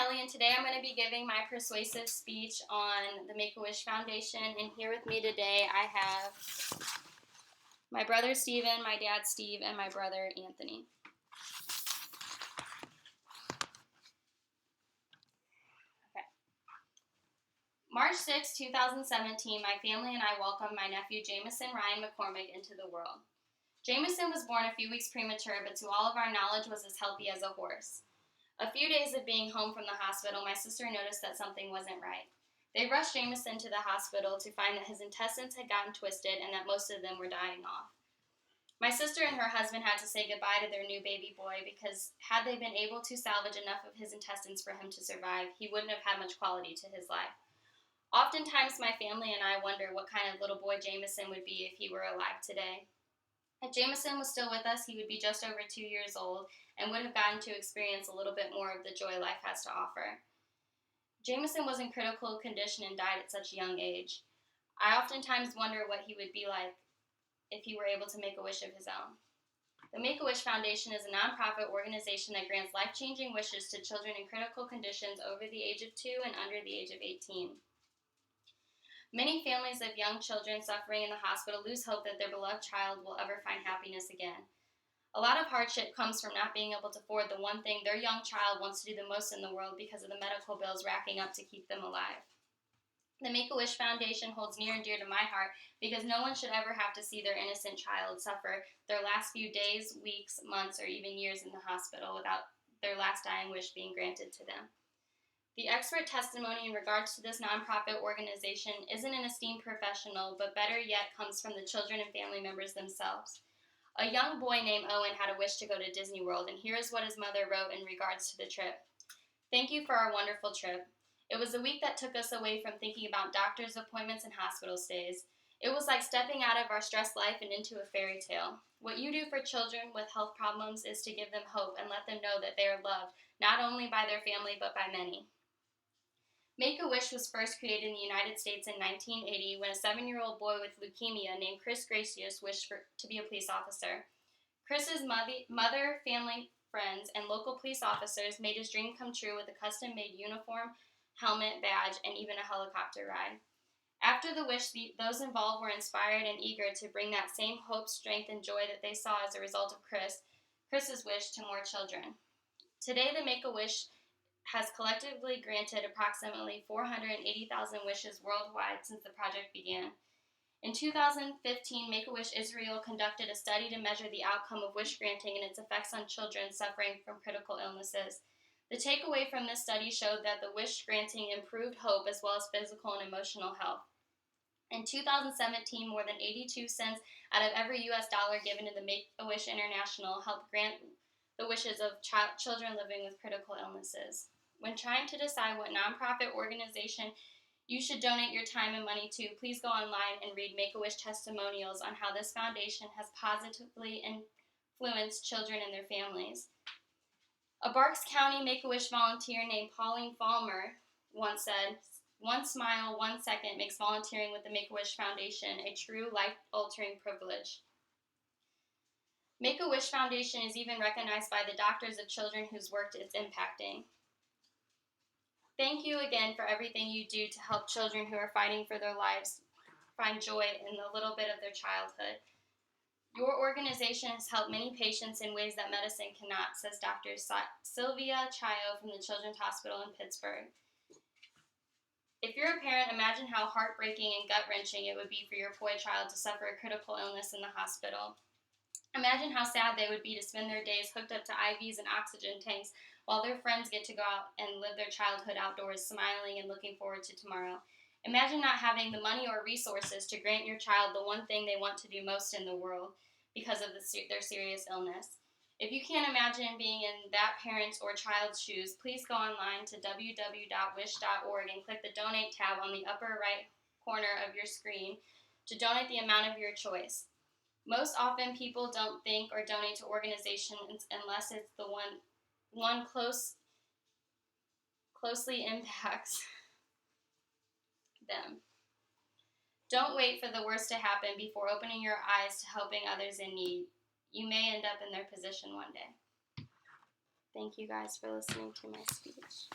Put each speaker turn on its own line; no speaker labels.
Kelly, and today I'm going to be giving my persuasive speech on the Make-A-Wish Foundation. And here with me today I have my brother Steven, my dad Steve, and my brother Anthony. Okay. March 6, 2017, my family and I welcomed my nephew Jameson Ryan McCormick into the world. Jameson was born a few weeks premature, but to all of our knowledge was as healthy as a horse. A few days of being home from the hospital, my sister noticed that something wasn't right. They rushed Jameson to the hospital to find that his intestines had gotten twisted and that most of them were dying off. My sister and her husband had to say goodbye to their new baby boy because had they been able to salvage enough of his intestines for him to survive, he wouldn't have had much quality to his life. Oftentimes, my family and I wonder what kind of little boy Jameson would be if he were alive today. If Jameson was still with us, he would be just over 2 years old and would have gotten to experience a little bit more of the joy life has to offer. Jameson was in critical condition and died at such a young age. I oftentimes wonder what he would be like if he were able to make a wish of his own. The Make-A-Wish Foundation is a nonprofit organization that grants life-changing wishes to children in critical conditions over the age of 2 and under the age of 18. Many families of young children suffering in the hospital lose hope that their beloved child will ever find happiness again. A lot of hardship comes from not being able to afford the one thing their young child wants to do the most in the world because of the medical bills racking up to keep them alive. The Make-A-Wish Foundation holds near and dear to my heart because no one should ever have to see their innocent child suffer their last few days, weeks, months, or even years in the hospital without their last dying wish being granted to them. The expert testimony in regards to this nonprofit organization isn't an esteemed professional, but better yet comes from the children and family members themselves. A young boy named Owen had a wish to go to Disney World, and here is what his mother wrote in regards to the trip. Thank you for our wonderful trip. It was a week that took us away from thinking about doctor's appointments and hospital stays. It was like stepping out of our stressed life and into a fairy tale. What you do for children with health problems is to give them hope and let them know that they are loved, not only by their family, but by many. Make-A-Wish was first created in the United States in 1980 when a 7-year-old boy with leukemia named Chris Gracious wished to be a police officer. Chris's mother, family, friends, and local police officers made his dream come true with a custom-made uniform, helmet, badge, and even a helicopter ride. After the wish, those involved were inspired and eager to bring that same hope, strength, and joy that they saw as a result of Chris's wish to more children. Today, the Make-A-Wish has collectively granted approximately 480,000 wishes worldwide since the project began. In 2015, Make-A-Wish Israel conducted a study to measure the outcome of wish granting and its effects on children suffering from critical illnesses. The takeaway from this study showed that the wish granting improved hope as well as physical and emotional health. In 2017, more than 82 cents out of every U.S. dollar given to the Make-A-Wish International helped grant the wishes of children living with critical illnesses. When trying to decide what nonprofit organization you should donate your time and money to, please go online and read Make-A-Wish testimonials on how this foundation has positively influenced children and their families. A Berks County Make-A-Wish volunteer named Pauline Falmer once said, "One smile, 1 second makes volunteering with the Make-A-Wish Foundation a true life-altering privilege." Make-A-Wish Foundation is even recognized by the doctors of children whose work it's impacting. Thank you again for everything you do to help children who are fighting for their lives find joy in the little bit of their childhood. Your organization has helped many patients in ways that medicine cannot, says Dr. Sylvia Chayo from the Children's Hospital in Pittsburgh. If you're a parent, imagine how heartbreaking and gut-wrenching it would be for your boy child to suffer a critical illness in the hospital. Imagine how sad they would be to spend their days hooked up to IVs and oxygen tanks while their friends get to go out and live their childhood outdoors, smiling and looking forward to tomorrow. Imagine not having the money or resources to grant your child the one thing they want to do most in the world because of their serious illness. If you can't imagine being in that parent's or child's shoes, please go online to www.wish.org and click the Donate tab on the upper right corner of your screen to donate the amount of your choice. Most often, people don't think or donate to organizations unless it's the one closely impacts them. Don't wait for the worst to happen before opening your eyes to helping others in need. You may end up in their position one day. Thank you guys for listening to my speech.